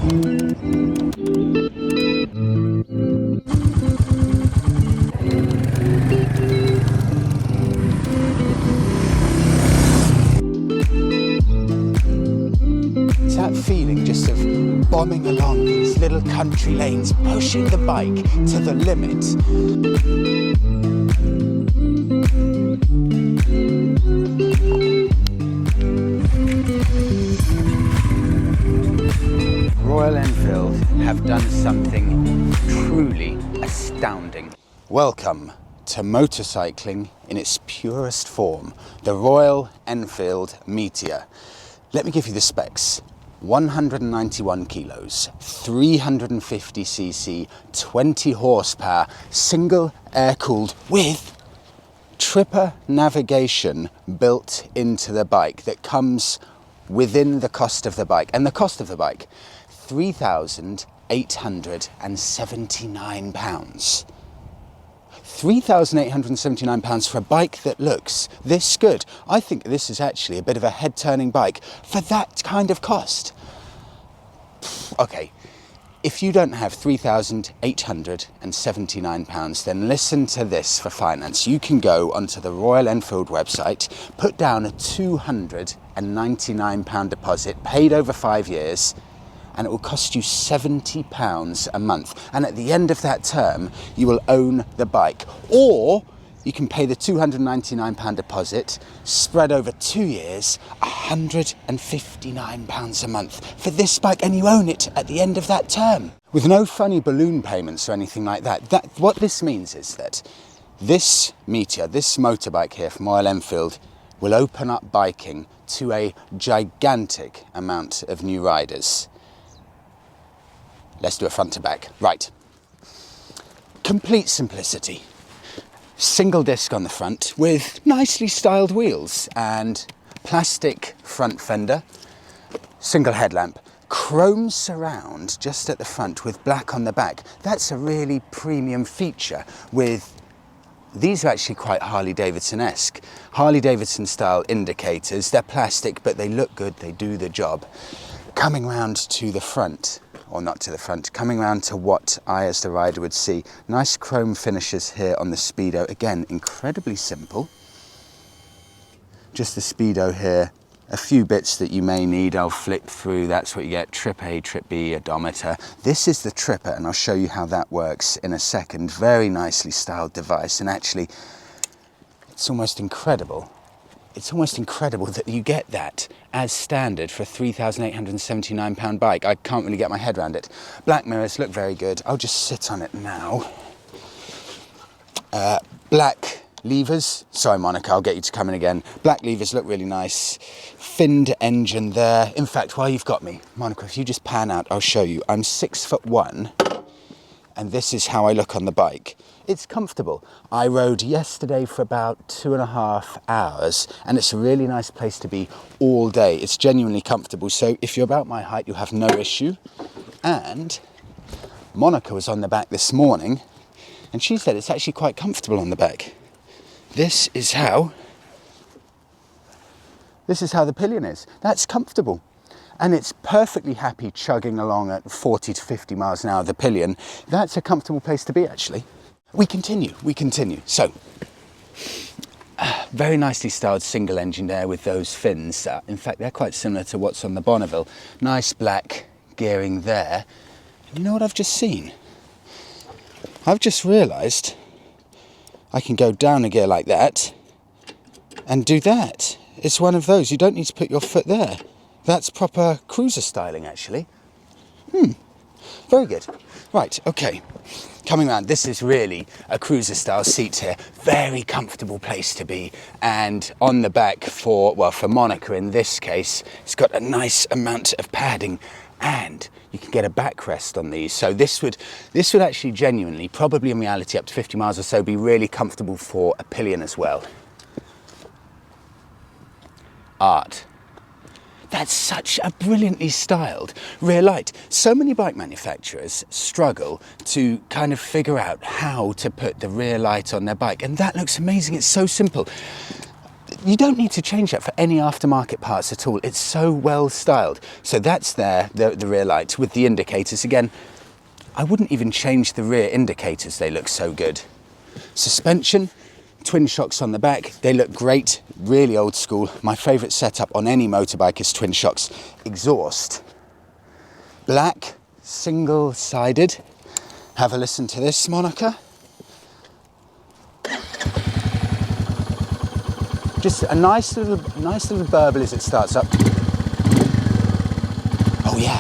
It's that feeling just of bombing along these little country lanes, pushing the bike to the limit. Royal Enfield have done something truly astounding. Welcome to motorcycling in its purest form, the Royal Enfield Meteor. Let me give you the specs. 191 kilos, 350cc, 20 horsepower, single air-cooled with tripper navigation built into the bike that comes within the cost of the bike. And the cost of the bike, £3,879. £3,879 for a bike that looks this good. I think this is actually a bit of a head-turning bike for that kind of cost. Okay, if you don't have £3,879, then listen to this for finance. You can go onto the Royal Enfield website, put down a £299 deposit, paid over 5 years, and it will cost you £70 a month. And at the end of that term, you will own the bike. Or you can pay the £299 deposit, spread over 2 years, £159 a month for this bike, and you own it at the end of that term. With no funny balloon payments or anything like that. What this means is that this Meteor, this motorbike here from Royal Enfield, will open up biking to a gigantic amount of new riders. Let's do it front to back. Right. Complete simplicity. Single disc on the front with nicely styled wheels and plastic front fender, single headlamp, chrome surround just at the front with black on the back. That's a really premium feature. These are actually quite Harley-Davidson-esque. Harley-Davidson style indicators. They're plastic, but they look good, they do the job. Coming round to the front, or not to the front, coming round to what I as the rider would see. Nice chrome finishes here on the Speedo. Again, incredibly simple. Just the Speedo here. A few bits that you may need, I'll flip through. That's what you get, trip A, trip B, odometer. This is the tripper, and I'll show you how that works in a second. Very nicely styled device, and actually, it's almost incredible. It's almost incredible that you get that as standard for a £3,879 bike. I can't really get my head around it. Black mirrors look very good. I'll just sit on it now. Black levers. Sorry, Monica, I'll get you to come in again. Black levers look really nice. Finned engine there. In fact, while you've got me, Monica, if you just pan out, I'll show you. I'm 6'1", and this is how I look on the bike. It's comfortable. I rode yesterday for about 2.5 hours, and it's a really nice place to be all day. It's genuinely comfortable. So if you're about my height, you'll have no issue. And Monica was on the back this morning, and she said it's actually quite comfortable on the back. This is how the pillion is. That's comfortable. And it's perfectly happy chugging along at 40 to 50 miles an hour, the pillion. That's a comfortable place to be, actually. We continue. So, very nicely styled single engine there with those fins. In fact, they're quite similar to what's on the Bonneville. Nice black gearing there. And you know what I've just seen? I've just realised I can go down a gear like that and do that. It's one of those. You don't need to put your foot there. That's proper cruiser styling, actually. Very good. Right, okay. Coming around, this is really a cruiser style seat here. Very comfortable place to be. And on the back for Monica in this case, it's got a nice amount of padding, and you can get a backrest on these. So this would actually genuinely, probably in reality up to 50 miles or so, be really comfortable for a pillion as well. Art. That's such a brilliantly styled rear light. So many bike manufacturers struggle to kind of figure out how to put the rear light on their bike, and that looks amazing. It's so simple. You don't need to change that for any aftermarket parts at all. It's so well styled. So that's there, the rear light with the indicators. Again, I wouldn't even change the rear indicators. They look so good. Suspension, twin shocks on the back. They look great, really old school. My favorite setup on any motorbike is twin shocks. Exhaust, black, single-sided. Have a listen to this, Monica. Just a nice little burble as it starts up. Oh yeah,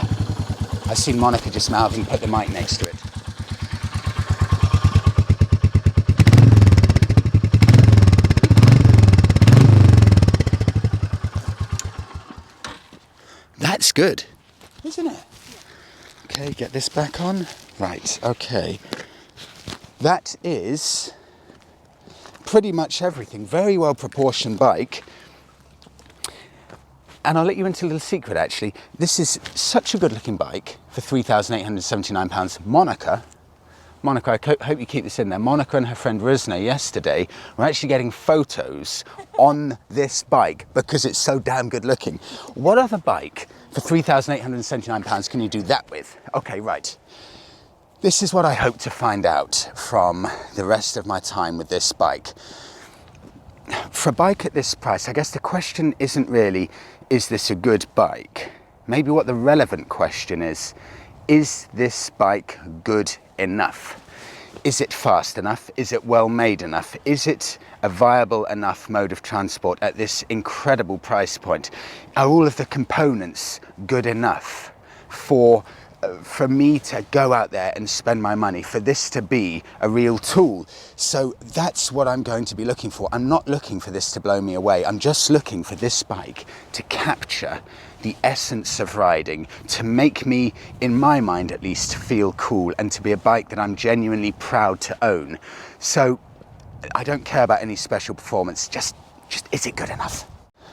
I've seen Monica just mouthing, put the mic next to it. That's good, isn't it? Okay, get this back on. Right, okay. That is pretty much everything. Very well proportioned bike. And I'll let you into a little secret actually. This is such a good looking bike for £3,879. Monica, I hope you keep this in there. Monica and her friend Rizna yesterday were actually getting photos on this bike because it's so damn good looking. What other bike for £3,879 can you do that with? Okay, right. This is what I hope to find out from the rest of my time with this bike. For a bike at this price, I guess the question isn't really, is this a good bike? Maybe what the relevant question is this bike good enough? Is it fast enough? Is it well made enough? Is it a viable enough mode of transport at this incredible price point? Are all of the components good enough for me to go out there and spend my money, for this to be a real tool? So that's what I'm going to be looking for. I'm not looking for this to blow me away. I'm just looking for this bike to capture the essence of riding, to make me, in my mind at least, feel cool, and to be a bike that I'm genuinely proud to own. So I don't care about any special performance, just is it good enough?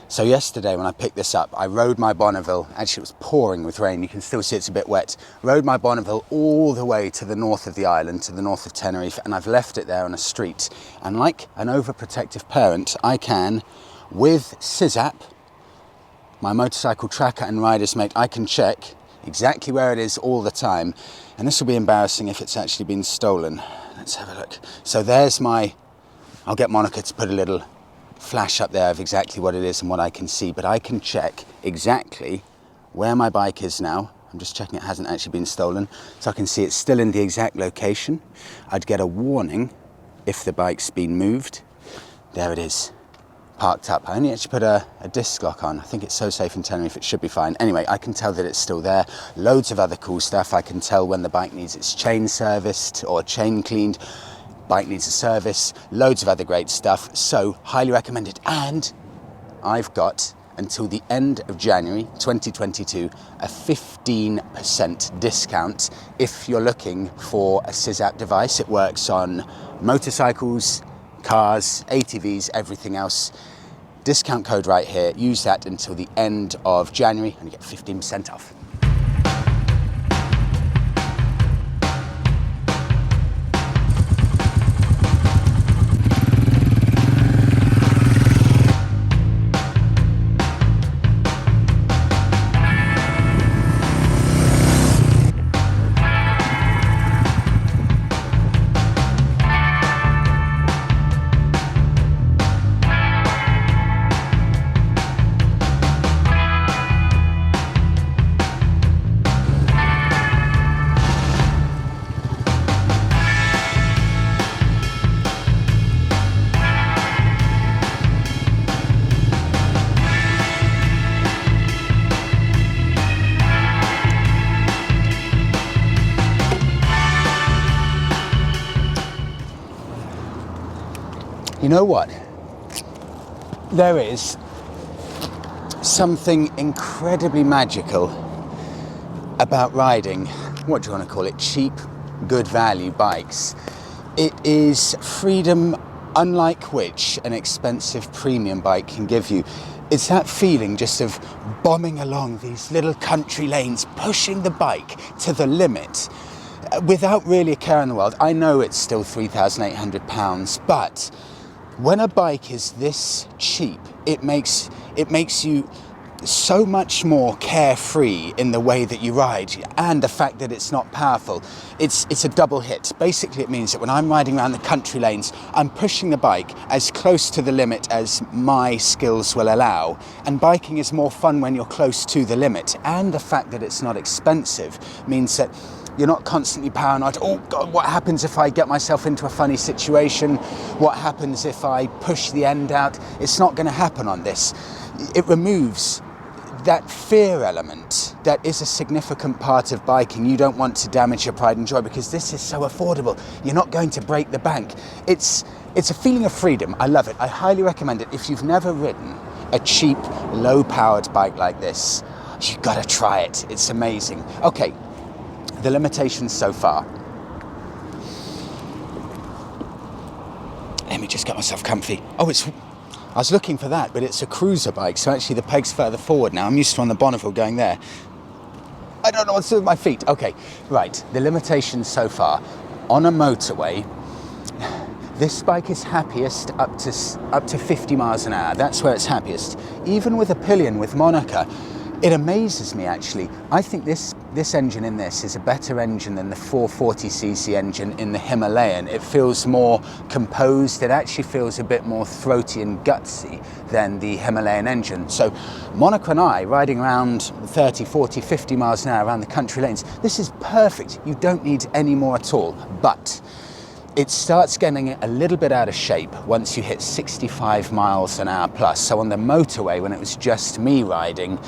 So yesterday when I picked this up, I rode my Bonneville. Actually, it was pouring with rain. You can still see it's a bit wet. Rode my Bonneville all the way to the north of the island, to the north of Tenerife, and I've left it there on a street. And like an overprotective parent, I can, with SysApp, my motorcycle tracker and rider's mate, I can check exactly where it is all the time. And this will be embarrassing if it's actually been stolen. Let's have a look. So there's I'll get Monica to put a little flash up there of exactly what it is and what I can see, but I can check exactly where my bike is now. I'm just checking it hasn't actually been stolen, so I can see it's still in the exact location. I'd get a warning if the bike's been moved. There it is, parked up. I only actually put a disc lock on. I think it's so safe in Tenerife, it should be fine. Anyway, I can tell that it's still there. Loads of other cool stuff. I can tell when the bike needs its chain serviced or chain cleaned. Bike needs a service, loads of other great stuff, so highly recommended. And I've got until the end of January 2022 a 15% discount if you're looking for a SysApp device. It works on motorcycles, cars, ATVs, everything else. Discount code right here, use that until the end of January and you get 15% off. You know what? There is something incredibly magical about riding, what do you want to call it, cheap, good value bikes. It is freedom unlike which an expensive premium bike can give you. It's that feeling just of bombing along these little country lanes, pushing the bike to the limit without really a care in the world. I know it's still £3,800, but when a bike is this cheap, it makes you so much more carefree in the way that you ride, and the fact that it's not powerful. It's a double hit. Basically, it means that when I'm riding around the country lanes, I'm pushing the bike as close to the limit as my skills will allow. And biking is more fun when you're close to the limit. And the fact that it's not expensive means that you're not constantly paranoid. Oh God, what happens if I get myself into a funny situation? What happens if I push the end out? It's not going to happen on this. It removes that fear element that is a significant part of biking. You don't want to damage your pride and joy because this is so affordable. You're not going to break the bank. It's a feeling of freedom. I love it. I highly recommend it. If you've never ridden a cheap, low-powered bike like this, you've got to try it. It's amazing. Okay, the limitations so far. Let me just get myself comfy. I was looking for that, but it's a cruiser bike, so actually the peg's further forward now. I'm used to on the Bonneville going there. I don't know what to do with my feet. Okay, right, the limitations so far. On a motorway, this bike is happiest up to 50 miles an hour. That's where it's happiest. Even with a pillion with Monica, it amazes me actually. I think this engine in this is a better engine than the 440cc engine in the Himalayan. It feels more composed. It actually feels a bit more throaty and gutsy than the Himalayan engine. So Monica and I riding around 30, 40, 50 miles an hour around the country lanes, this is perfect. You don't need any more at all. But it starts getting a little bit out of shape once you hit 65 miles an hour plus. So on the motorway, when it was just me riding,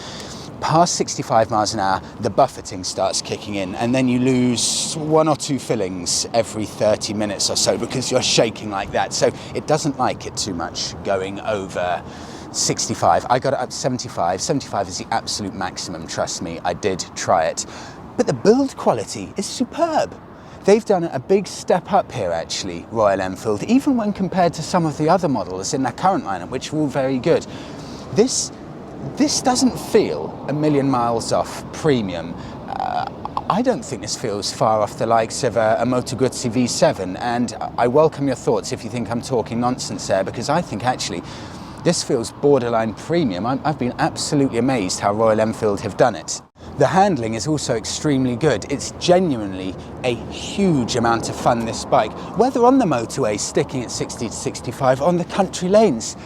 past 65 miles an hour, the buffeting starts kicking in, and then you lose 1 or 2 fillings every 30 minutes or so because you're shaking like that. So it doesn't like it too much going over 65. I got it up to 75. 75 is the absolute maximum, trust me, I did try it. But the build quality is superb. They've done a big step up here actually, Royal Enfield, even when compared to some of the other models in their current lineup, which are all very good. This doesn't feel a million miles off premium. I don't think this feels far off the likes of a Moto Guzzi V7, and I welcome your thoughts if you think I'm talking nonsense there, because I think actually this feels borderline premium. I've been absolutely amazed how Royal Enfield have done it. The handling is also extremely good. It's genuinely a huge amount of fun, this bike. Whether on the motorway, sticking at 60 to 65, on the country lanes,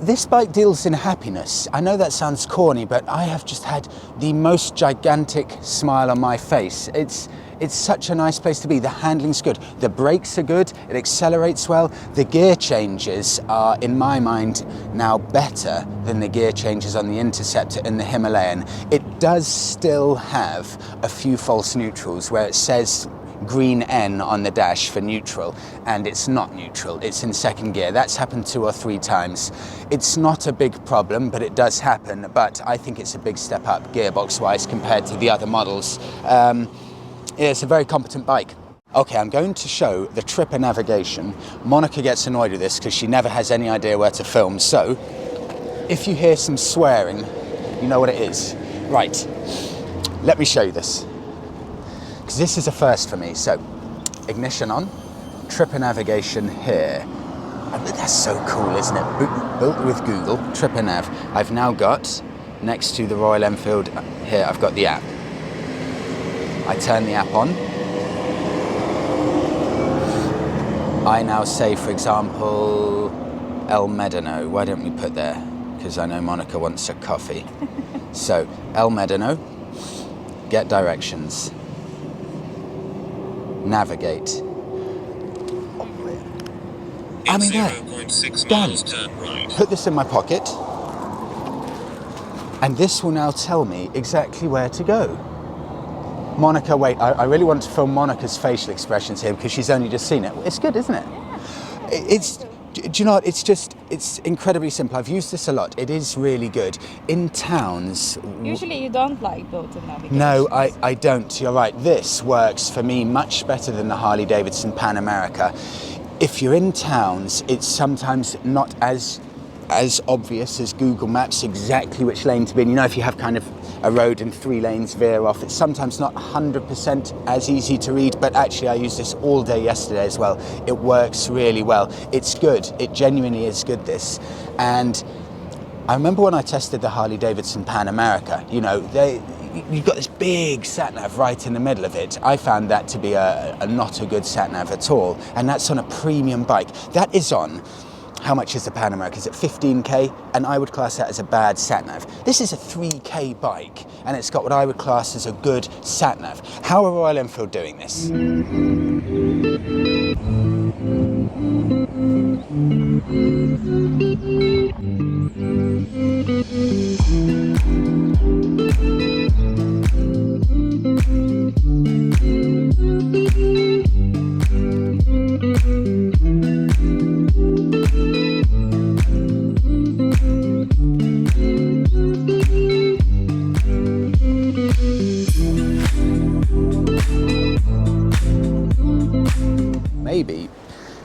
this bike deals in happiness. I know that sounds corny, but I have just had the most gigantic smile on my face. It's such a nice place to be. The handling's good. The brakes are good. It accelerates well. The gear changes are, in my mind, now better than the gear changes on the Interceptor and the Himalayan. It does still have a few false neutrals where it says green N on the dash for neutral, and it's not neutral, it's in second gear. That's happened 2 or 3 times. It's not a big problem, but it does happen, but I think it's a big step up gearbox wise compared to the other models. Yeah, it's a very competent bike. Okay, I'm going to show the tripper navigation. Monica gets annoyed with this because she never has any idea where to film, so if you hear some swearing, you know what it is. Right, let me show you this, because this is a first for me. So, ignition on, tripper navigation here. That's so cool, isn't it? Built with Google, tripper nav. I've now got, next to the Royal Enfield here, I've got the app. I turn the app on. I now say, for example, El Medano. Why don't we put there? Because I know Monica wants a coffee. So, El Medano, get directions. Navigate. I'm in there. Done. Right. Put this in my pocket, and this will now tell me exactly where to go. Monica, wait, I really want to film Monica's facial expressions here because she's only just seen it. It's good, isn't it? Yeah. Do you know what? It's incredibly simple. I've used this a lot. It is really good. In towns... Usually you don't like built-in navigation. No, I don't. You're right. This works for me much better than the Harley-Davidson Pan America. If you're in towns, it's sometimes not as obvious as Google Maps exactly which lane to be in. You know, if you have kind of a road and 3 lanes veer off, it's sometimes not 100% as easy to read, but actually I used this all day yesterday as well. It works really well. It's good. It genuinely is good, this. And I remember when I tested the Harley Davidson Pan America, you know, you've got this big sat-nav right in the middle of it. I found that to be a not a good sat-nav at all, and that's on a premium bike. That is on, how much is the Pan America? Is it 15k? And I would class that as a bad sat-nav. This is a 3k bike, and it's got what I would class as a good sat-nav. How are Royal Enfield doing this? Maybe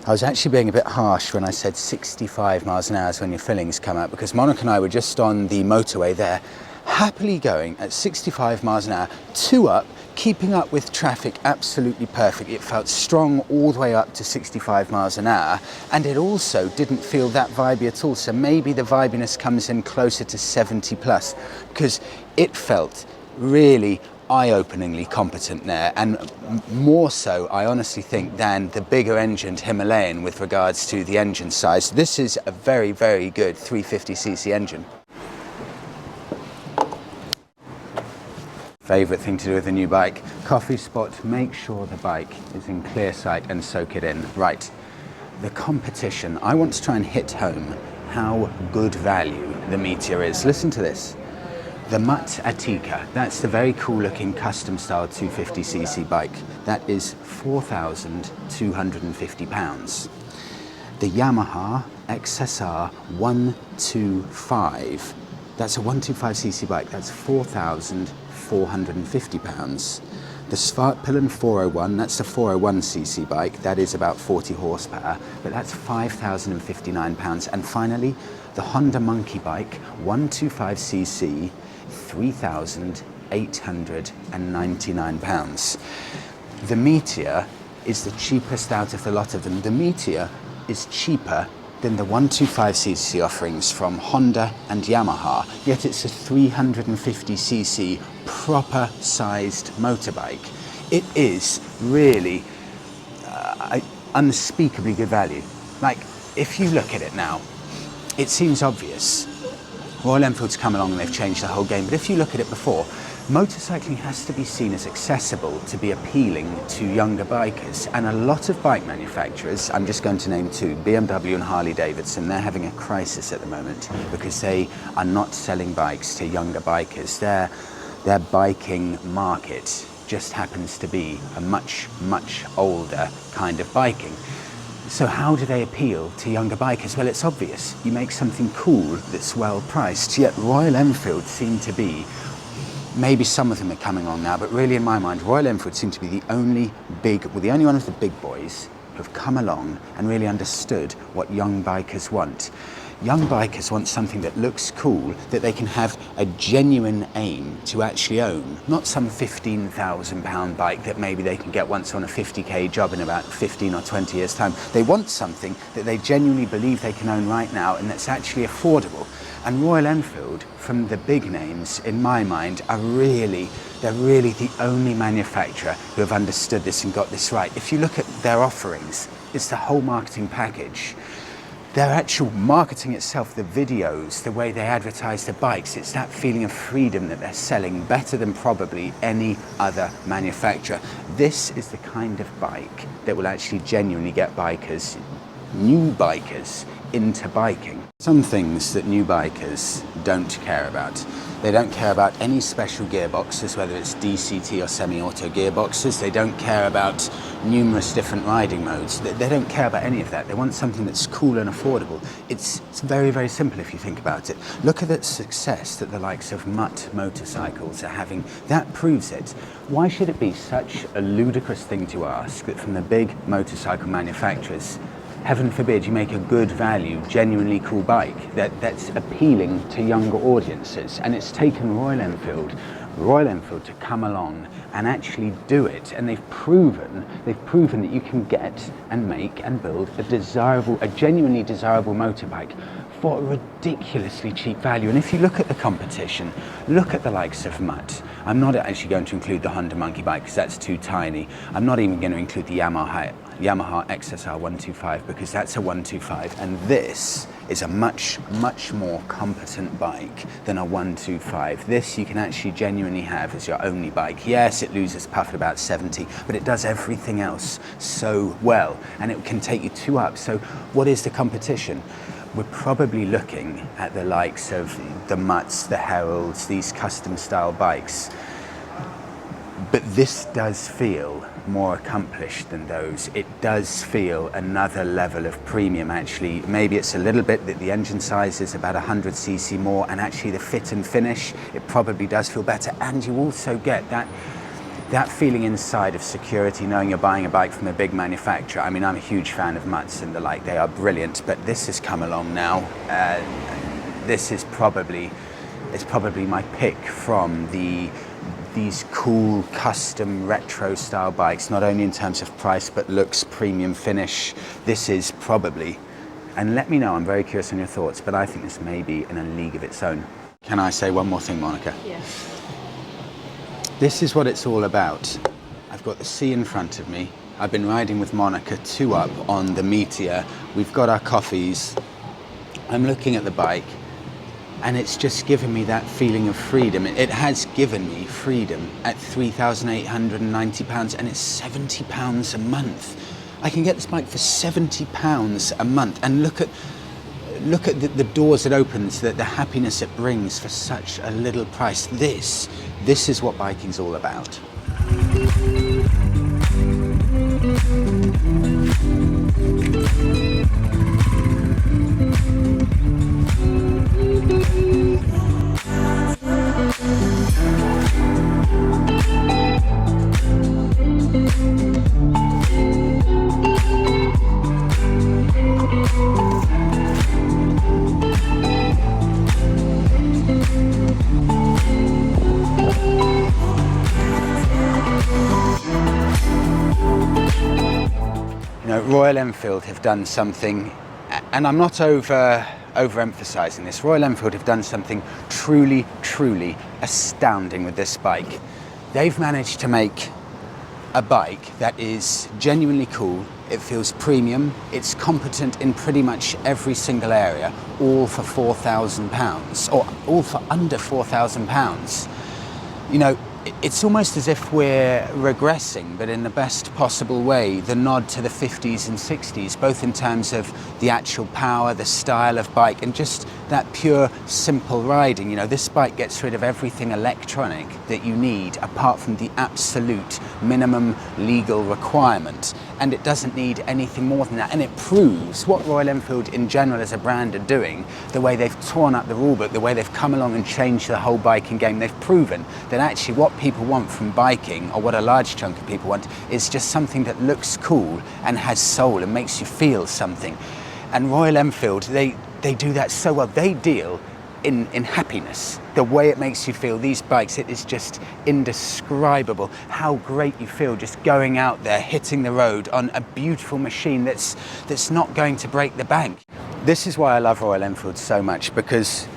I was actually being a bit harsh when I said 65 miles an hour is when your fillings come out, because Monica and I were just on the motorway there, happily going at 65 miles an hour, two up, keeping up with traffic absolutely perfect. It felt strong all the way up to 65 miles an hour, and it also didn't feel that vibey at all. So maybe the vibiness comes in closer to 70 plus, because it felt really eye-openingly competent there, and more so, I honestly think, than the bigger engined Himalayan with regards to the engine size. This is a very, very good 350cc engine. Favourite thing to do with a new bike, coffee spot, make sure the bike is in clear sight and soak it in. Right, the competition. I want to try and hit home how good value the Meteor is. Listen to this. The Mutt Atika, that's the very cool looking custom style 250cc bike. That is £4,250. The Yamaha XSR 125, that's a 125cc bike, that's £4,450. The Svartpillen 401, that's a 401cc bike, that is about 40 horsepower, but that's £5,059. And finally, the Honda Monkey Bike 125cc, £3,899. The Meteor is the cheapest out of the lot of them. The Meteor is cheaper than the 125cc offerings from Honda and Yamaha, yet it's a 350cc proper sized motorbike. It is really unspeakably good value. Like, if you look at it now, it seems obvious. Royal Enfield's come along and they've changed the whole game, but if you look at it before, motorcycling has to be seen as accessible to be appealing to younger bikers, and a lot of bike manufacturers, I'm just going to name two, BMW and Harley Davidson, they're having a crisis at the moment because they are not selling bikes to younger bikers. Their biking market just happens to be a much, much older kind of biking. So how do they appeal to younger bikers? Well, it's obvious. You make something cool that's well priced, yet Royal Enfield seem to be, maybe some of them are coming on now, but really in my mind, Royal Enfield seem to be the only one of the big boys who have come along and really understood what young bikers want. Young bikers want something that looks cool, that they can have a genuine aim to actually own, not some £15,000 bike that maybe they can get once on a 50k job in about 15 or 20 years time. They want something that they genuinely believe they can own right now and that's actually affordable. And Royal Enfield, from the big names, in my mind, they're really the only manufacturer who have understood this and got this right. If you look at their offerings, it's the whole marketing package. Their actual marketing itself, the videos, the way they advertise the bikes, it's that feeling of freedom that they're selling better than probably any other manufacturer. This is the kind of bike that will actually genuinely get bikers, new bikers, into biking. Some things that new bikers don't care about. They don't care about any special gearboxes, whether it's DCT or semi-auto gearboxes. They don't care about numerous different riding modes. They don't care about any of that. They want something that's cool and affordable. It's very, very simple if you think about it. Look at the success that the likes of Mutt motorcycles are having. That proves it. Why should it be such a ludicrous thing to ask that from the big motorcycle manufacturers, heaven forbid you make a good value, genuinely cool bike that's appealing to younger audiences? And it's taken Royal Enfield Royal Enfield to come along and actually do it, and they've proven that you can get and make and build a genuinely desirable motorbike for a ridiculously cheap value. And if you look at the competition, look at the likes of Mutt. I'm not actually going to include the Honda Monkey Bike because that's too tiny. I'm not even going to include the Yamaha XSR 125 because that's a 125, and this is a much more competent bike than a 125. This you can actually genuinely have as your only bike. Yes, it loses puff at about 70, but it does everything else so well, and it can take you 2 up. So what is the competition? We're probably looking at the likes of the Mutts, the Heralds, these custom style bikes. But this does feel more accomplished than those. It does feel another level of premium, actually. Maybe it's a little bit that the engine size is about 100cc more, and actually the fit and finish, it probably does feel better. And you also get that feeling inside of security, knowing you're buying a bike from a big manufacturer. I mean, I'm a huge fan of Mutts and the like, they are brilliant, but this has come along now. This is probably my pick from these cool custom retro style bikes, not only in terms of price but looks, premium finish. This is probably, and let me know, I'm very curious on your thoughts, but I think this may be in a league of its own. Can I say one more thing, Monica? Yes. This is what it's all about. I've got the sea in front of me. I've been riding with Monica 2 up on the Meteor. We've got our coffees. I'm looking at the bike, and it's just given me that feeling of freedom. It has given me freedom at £3,890, and it's £70 a month. I can get this bike for £70 a month, and look at the doors it opens, the happiness it brings for such a little price. This is what biking's all about. Royal Enfield have done something, and I'm not overemphasizing this. Royal Enfield have done something truly astounding with this bike. They've managed to make a bike that is genuinely cool. It feels premium. It's competent in pretty much every single area, all for £4,000, or all for under £4,000. You know, it's almost as if we're regressing, but in the best possible way, the nod to the 50s and 60s, both in terms of the actual power, the style of bike, and just that pure, simple riding. You know, this bike gets rid of everything electronic that you need, apart from the absolute minimum legal requirement. And it doesn't need anything more than that. And it proves what Royal Enfield in general as a brand are doing, the way they've torn up the rulebook, the way they've come along and changed the whole biking game. They've proven that actually what people want from biking, or what a large chunk of people want, is just something that looks cool and has soul and makes you feel something. And Royal Enfield, they do that so well. They deal in happiness, the way it makes you feel. These bikes, it is just indescribable how great you feel just going out there, hitting the road on a beautiful machine that's not going to break the bank. This is why I love Royal Enfield so much, because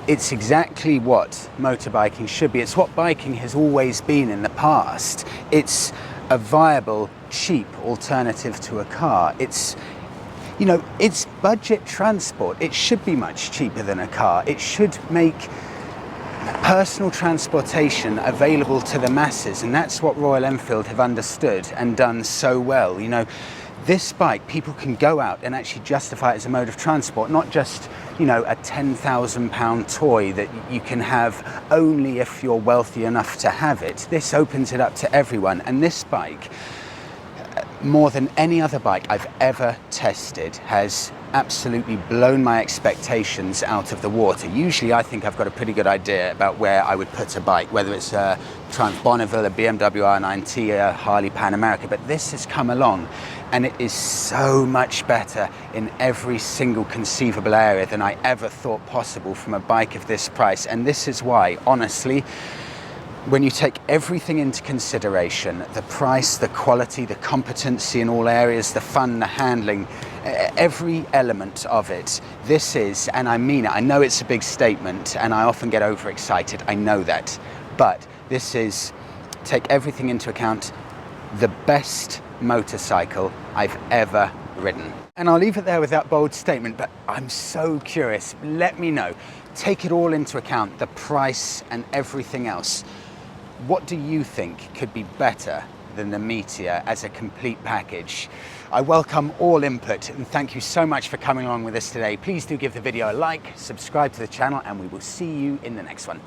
it's exactly what motorbiking should be. It's what biking has always been in the past. It's a viable, cheap alternative to a car. It's budget transport. It should be much cheaper than a car. It should make personal transportation available to the masses, and that's what Royal Enfield have understood and done so well. You know, this bike, people can go out and actually justify it as a mode of transport, not just, you know, a £10,000 toy that you can have only if you're wealthy enough to have it. This opens it up to everyone, and this bike, more than any other bike I've ever tested, has absolutely blown my expectations out of the water. Usually I think I've got a pretty good idea about where I would put a bike, whether it's a Triumph Bonneville, a BMW R9T, a Harley Pan America, but this has come along and it is so much better in every single conceivable area than I ever thought possible from a bike of this price. And this is why, honestly, When you take everything into consideration, the price, the quality, the competency in all areas, the fun, the handling, every element of it, this is, and I mean it, I know it's a big statement and I often get overexcited, I know that, but this is, take everything into account, the best motorcycle I've ever ridden. And I'll leave it there with that bold statement, but I'm so curious, let me know, take it all into account, the price and everything else. What do you think could be better than the Meteor as a complete package? I welcome all input and thank you so much for coming along with us today. Please do give the video a like, subscribe to the channel, and we will see you in the next one.